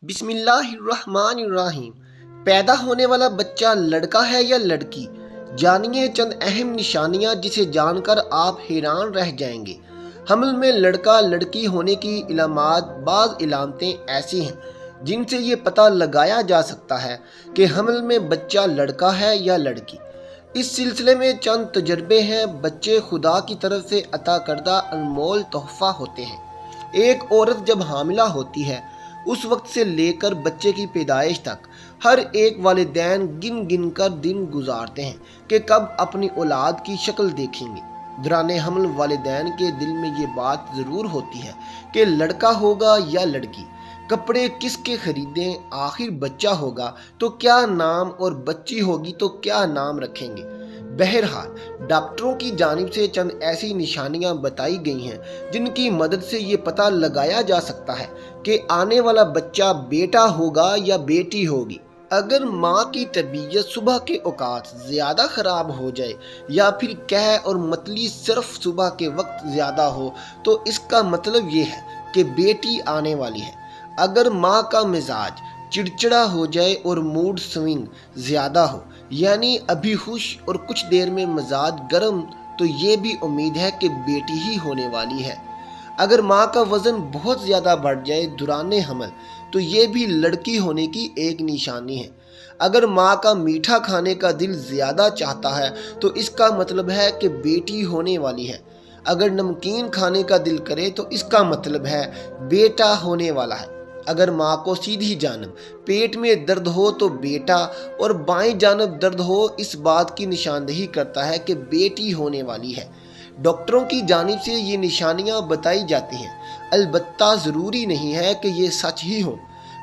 بسم اللہ الرحمن الرحیم۔ پیدا ہونے والا بچہ لڑکا ہے یا لڑکی؟ جانیے چند اہم نشانیاں جسے جان کر آپ حیران رہ جائیں گے۔ حمل میں لڑکا لڑکی ہونے کی علامات۔ بعض علامتیں ایسی ہیں جن سے یہ پتہ لگایا جا سکتا ہے کہ حمل میں بچہ لڑکا ہے یا لڑکی۔ اس سلسلے میں چند تجربے ہیں۔ بچے خدا کی طرف سے عطا کردہ انمول تحفہ ہوتے ہیں۔ ایک عورت جب حاملہ ہوتی ہے اس وقت سے لے کر بچے کی پیدائش تک ہر ایک والدین گن گن کر دن گزارتے ہیں کہ کب اپنی اولاد کی شکل دیکھیں گے۔ دوران حمل والدین کے دل میں یہ بات ضرور ہوتی ہے کہ لڑکا ہوگا یا لڑکی، کپڑے کس کے خریدیں، آخر بچہ ہوگا تو کیا نام اور بچی ہوگی تو کیا نام رکھیں گے۔ بہرحال ڈاکٹروں کی جانب سے چند ایسی نشانیاں بتائی گئی ہیں جن کی مدد سے یہ پتہ لگایا جا سکتا ہے کہ آنے والا بچہ بیٹا ہوگا یا بیٹی ہوگی۔ اگر ماں کی طبیعت صبح کے اوقات زیادہ خراب ہو جائے یا پھر قے اور متلی صرف صبح کے وقت زیادہ ہو تو اس کا مطلب یہ ہے کہ بیٹی آنے والی ہے۔ اگر ماں کا مزاج چڑچڑا ہو جائے اور موڈ سوئنگ زیادہ ہو، یعنی ابھی خوش اور کچھ دیر میں مزاج گرم، تو یہ بھی امید ہے کہ بیٹی ہی ہونے والی ہے۔ اگر ماں کا وزن بہت زیادہ بڑھ جائے دوران حمل تو یہ بھی لڑکی ہونے کی ایک نشانی ہے۔ اگر ماں کا میٹھا کھانے کا دل زیادہ چاہتا ہے تو اس کا مطلب ہے کہ بیٹی ہونے والی ہے۔ اگر نمکین کھانے کا دل کرے تو اس کا مطلب ہے بیٹا ہونے والا ہے۔ اگر ماں کو سیدھی جانب پیٹ میں درد ہو تو بیٹا، اور بائیں جانب درد ہو اس بات کی نشاندہی کرتا ہے کہ بیٹی ہونے والی ہے۔ ڈاکٹروں کی جانب سے یہ نشانیاں بتائی جاتی ہیں، البتہ ضروری نہیں ہے کہ یہ سچ ہی ہوں۔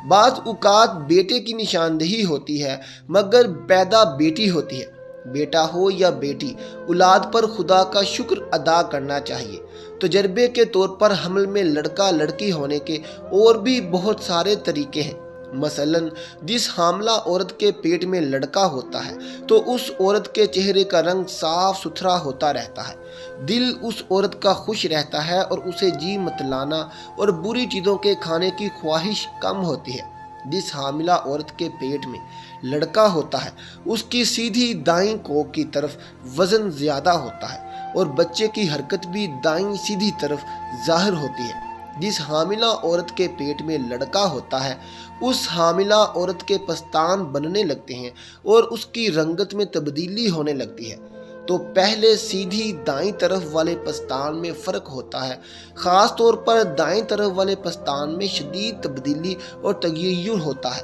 بعض اوقات بیٹے کی نشاندہی ہوتی ہے مگر پیدا بیٹی ہوتی ہے۔ بیٹا ہو یا بیٹی، اولاد پر خدا کا شکر ادا کرنا چاہیے۔ تجربے کے طور پر حمل میں لڑکا لڑکی ہونے کے اور بھی بہت سارے طریقے ہیں۔ مثلاً جس حاملہ عورت کے پیٹ میں لڑکا ہوتا ہے تو اس عورت کے چہرے کا رنگ صاف ستھرا ہوتا رہتا ہے، دل اس عورت کا خوش رہتا ہے اور اسے جی متلانا اور بری چیزوں کے کھانے کی خواہش کم ہوتی ہے۔ جس حاملہ عورت کے پیٹ میں لڑکا ہوتا ہے اس کی سیدھی دائیں کوکھ کی طرف وزن زیادہ ہوتا ہے اور بچے کی حرکت بھی دائیں سیدھی طرف ظاہر ہوتی ہے۔ جس حاملہ عورت کے پیٹ میں لڑکا ہوتا ہے اس حاملہ عورت کے پستان بننے لگتے ہیں اور اس کی رنگت میں تبدیلی ہونے لگتی ہے۔ تو پہلے سیدھی دائیں طرف والے پستان میں فرق ہوتا ہے، خاص طور پر دائیں طرف والے پستان میں شدید تبدیلی اور تغیر ہوتا ہے۔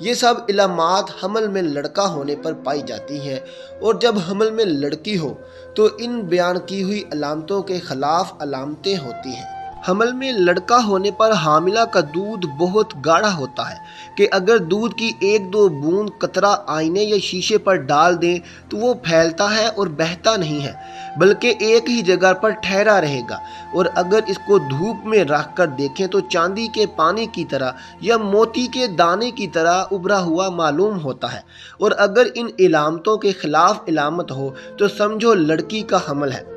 یہ سب علامات حمل میں لڑکا ہونے پر پائی جاتی ہیں، اور جب حمل میں لڑکی ہو تو ان بیان کی ہوئی علامتوں کے خلاف علامتیں ہوتی ہیں۔ حمل میں لڑکا ہونے پر حاملہ کا دودھ بہت گاڑھا ہوتا ہے کہ اگر دودھ کی ایک دو بوند قطرہ آئینے یا شیشے پر ڈال دیں تو وہ پھیلتا ہے اور بہتا نہیں ہے بلکہ ایک ہی جگہ پر ٹھہرا رہے گا، اور اگر اس کو دھوپ میں رکھ کر دیکھیں تو چاندی کے پانی کی طرح یا موتی کے دانے کی طرح ابھرا ہوا معلوم ہوتا ہے۔ اور اگر ان علامتوں کے خلاف علامت ہو تو سمجھو لڑکی کا حمل ہے۔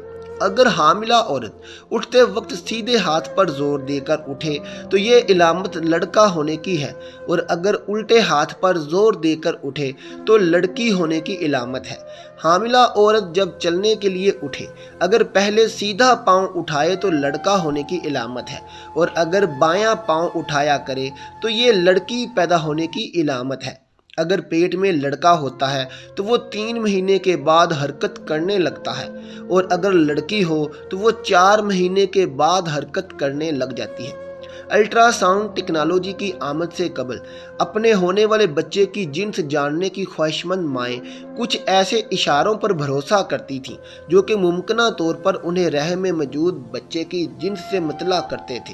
اگر حاملہ عورت اٹھتے وقت سیدھے ہاتھ پر زور دے کر اٹھے تو یہ علامت لڑکا ہونے کی ہے، اور اگر الٹے ہاتھ پر زور دے کر اٹھے تو لڑکی ہونے کی علامت ہے۔ حاملہ عورت جب چلنے کے لیے اٹھے اگر پہلے سیدھا پاؤں اٹھائے تو لڑکا ہونے کی علامت ہے، اور اگر بایاں پاؤں اٹھایا کرے تو یہ لڑکی پیدا ہونے کی علامت ہے۔ اگر پیٹ میں لڑکا ہوتا ہے تو وہ 3 مہینے کے بعد حرکت کرنے لگتا ہے، اور اگر لڑکی ہو تو وہ 4 مہینے کے بعد حرکت کرنے لگ جاتی ہے۔ الٹرا ساؤنڈ ٹیکنالوجی کی آمد سے قبل اپنے ہونے والے بچے کی جنس جاننے کی خواہشمند مائیں کچھ ایسے اشاروں پر بھروسہ کرتی تھیں جو کہ ممکنہ طور پر انہیں رحم میں موجود بچے کی جنس سے مطلع کرتے تھے۔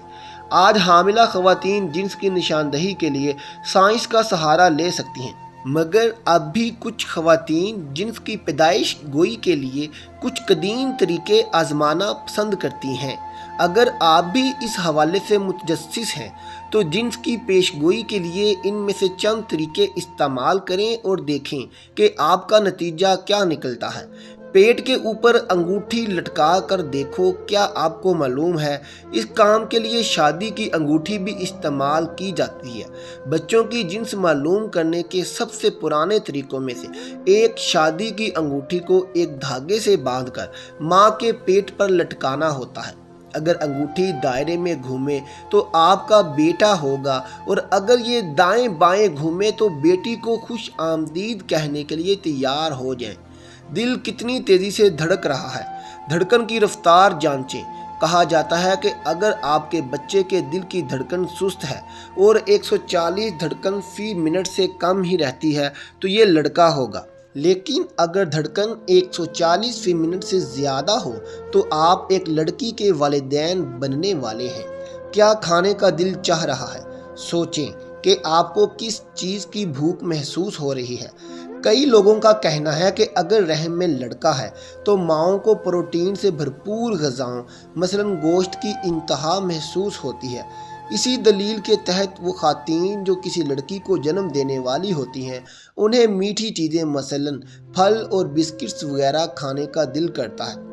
آج حاملہ خواتین جنس کی نشاندہی کے لیے سائنس کا سہارا لے سکتی ہیں، مگر اب بھی کچھ خواتین جنس کی پیدائش گوئی کے لیے کچھ قدیم طریقے آزمانا پسند کرتی ہیں۔ اگر آپ بھی اس حوالے سے متجسس ہیں تو جنس کی پیش گوئی کے لیے ان میں سے چند طریقے استعمال کریں اور دیکھیں کہ آپ کا نتیجہ کیا نکلتا ہے۔ پیٹ کے اوپر انگوٹھی لٹکا کر دیکھو، کیا آپ کو معلوم ہے اس کام کے لیے شادی کی انگوٹھی بھی استعمال کی جاتی ہے۔ بچوں کی جنس معلوم کرنے کے سب سے پرانے طریقوں میں سے ایک شادی کی انگوٹھی کو ایک دھاگے سے باندھ کر ماں کے پیٹ پر لٹکانا ہوتا ہے۔ اگر انگوٹھی دائرے میں گھومے تو آپ کا بیٹا ہوگا، اور اگر یہ دائیں بائیں گھومے تو بیٹی کو خوش آمدید کہنے کے لیے تیار ہو جائیں۔ دل کتنی تیزی سے دھڑک رہا ہے، دھڑکن کی رفتار جانچیں۔ کہا جاتا ہے کہ اگر آپ کے بچے کے دل کی دھڑکن سست ہے اور 140 دھڑکن فی منٹ سے کم ہی رہتی ہے تو یہ لڑکا ہوگا، لیکن اگر دھڑکن 140 فی منٹ سے زیادہ ہو تو آپ ایک لڑکی کے والدین بننے والے ہیں۔ کیا کھانے کا دل چاہ رہا ہے؟ سوچیں کہ آپ کو کس چیز کی بھوک محسوس ہو رہی ہے۔ کئی لوگوں کا کہنا ہے کہ اگر رحم میں لڑکا ہے تو ماؤں کو پروٹین سے بھرپور غذاؤں مثلاً گوشت کی انتہا محسوس ہوتی ہے۔ اسی دلیل کے تحت وہ خواتین جو کسی لڑکی کو جنم دینے والی ہوتی ہیں، انہیں میٹھی چیزیں مثلاً پھل اور بسکٹس وغیرہ کھانے کا دل کرتا ہے۔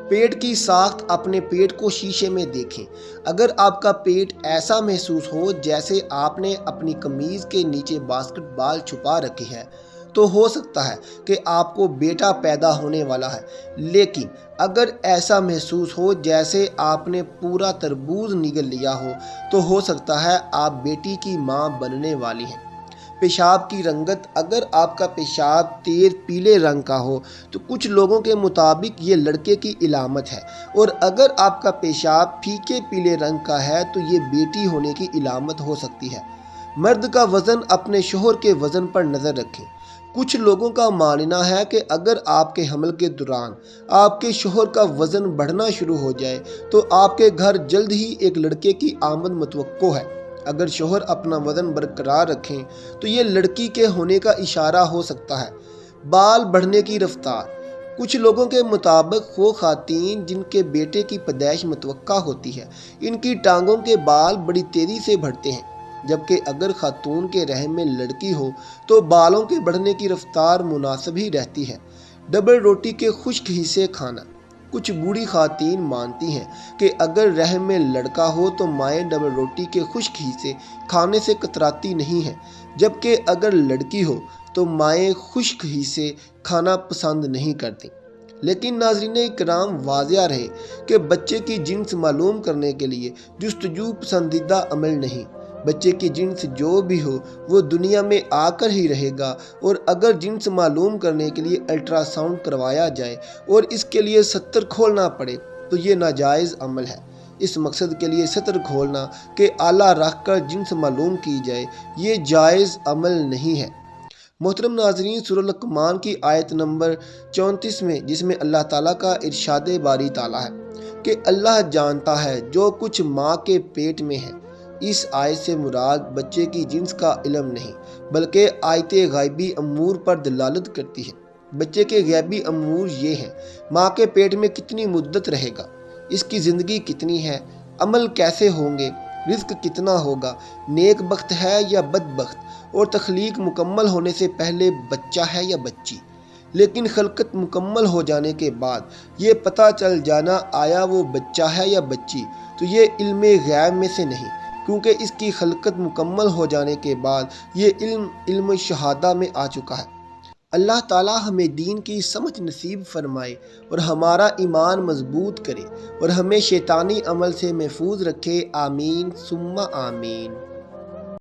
پیٹ کی ساخت، اپنے پیٹ کو شیشے میں دیکھیں۔ اگر آپ کا پیٹ ایسا محسوس ہو جیسے آپ نے اپنی قمیض کے نیچے باسکٹ بال چھپا رکھی ہے تو ہو سکتا ہے کہ آپ کو بیٹا پیدا ہونے والا ہے، لیکن اگر ایسا محسوس ہو جیسے آپ نے پورا تربوز نگل لیا ہو تو ہو سکتا ہے آپ بیٹی کی ماں بننے والی ہیں۔ پیشاب کی رنگت، اگر آپ کا پیشاب تیز پیلے رنگ کا ہو تو کچھ لوگوں کے مطابق یہ لڑکے کی علامت ہے، اور اگر آپ کا پیشاب پھیکے پیلے رنگ کا ہے تو یہ بیٹی ہونے کی علامت ہو سکتی ہے۔ مرد کا وزن، اپنے شوہر کے وزن پر نظر رکھیں۔ کچھ لوگوں کا ماننا ہے کہ اگر آپ کے حمل کے دوران آپ کے شوہر کا وزن بڑھنا شروع ہو جائے تو آپ کے گھر جلد ہی ایک لڑکے کی آمد متوقع ہے۔ اگر شوہر اپنا وزن برقرار رکھیں تو یہ لڑکی کے ہونے کا اشارہ ہو سکتا ہے۔ بال بڑھنے کی رفتار، کچھ لوگوں کے مطابق وہ خواتین جن کے بیٹے کی پیدائش متوقع ہوتی ہے، ان کی ٹانگوں کے بال بڑی تیزی سے بڑھتے ہیں، جبکہ اگر خاتون کے رحم میں لڑکی ہو تو بالوں کے بڑھنے کی رفتار مناسب ہی رہتی ہے۔ ڈبل روٹی کے خشک حصے کھانا، کچھ بوڑھی خواتین مانتی ہیں کہ اگر رحم میں لڑکا ہو تو مائیں ڈبل روٹی کے خشک حصے کھانے سے کتراتی نہیں ہیں، جبکہ اگر لڑکی ہو تو مائیں خشک حصے کھانا پسند نہیں کرتی۔ لیکن ناظرین اکرام، واضح رہے کہ بچے کی جنس معلوم کرنے کے لیے جستجو پسندیدہ عمل نہیں۔ بچے کی جنس جو بھی ہو وہ دنیا میں آ کر ہی رہے گا، اور اگر جنس معلوم کرنے کے لیے الٹرا ساؤنڈ کروایا جائے اور اس کے لیے ستر کھولنا پڑے تو یہ ناجائز عمل ہے۔ اس مقصد کے لیے ستر کھولنا کہ آلہ رکھ کر جنس معلوم کی جائے، یہ جائز عمل نہیں ہے۔ محترم ناظرین، سورہ لقمان کی آیت نمبر 34 میں، جس میں اللہ تعالیٰ کا ارشاد باری تعالیٰ ہے کہ اللہ جانتا ہے جو کچھ ماں کے پیٹ میں ہے، اس آیت سے مراد بچے کی جنس کا علم نہیں بلکہ آیت غیبی امور پر دلالت کرتی ہے۔ بچے کے غیبی امور یہ ہیں: ماں کے پیٹ میں کتنی مدت رہے گا، اس کی زندگی کتنی ہے، عمل کیسے ہوں گے، رزق کتنا ہوگا، نیک بخت ہے یا بدبخت، اور تخلیق مکمل ہونے سے پہلے بچہ ہے یا بچی۔ لیکن خلقت مکمل ہو جانے کے بعد یہ پتہ چل جانا آیا وہ بچہ ہے یا بچی، تو یہ علم غیب میں سے نہیں، کیونکہ اس کی خلقت مکمل ہو جانے کے بعد یہ علم شہادہ میں آ چکا ہے۔ اللہ تعالیٰ ہمیں دین کی سمجھ نصیب فرمائے اور ہمارا ایمان مضبوط کرے اور ہمیں شیطانی عمل سے محفوظ رکھے۔ آمین ثم آمین۔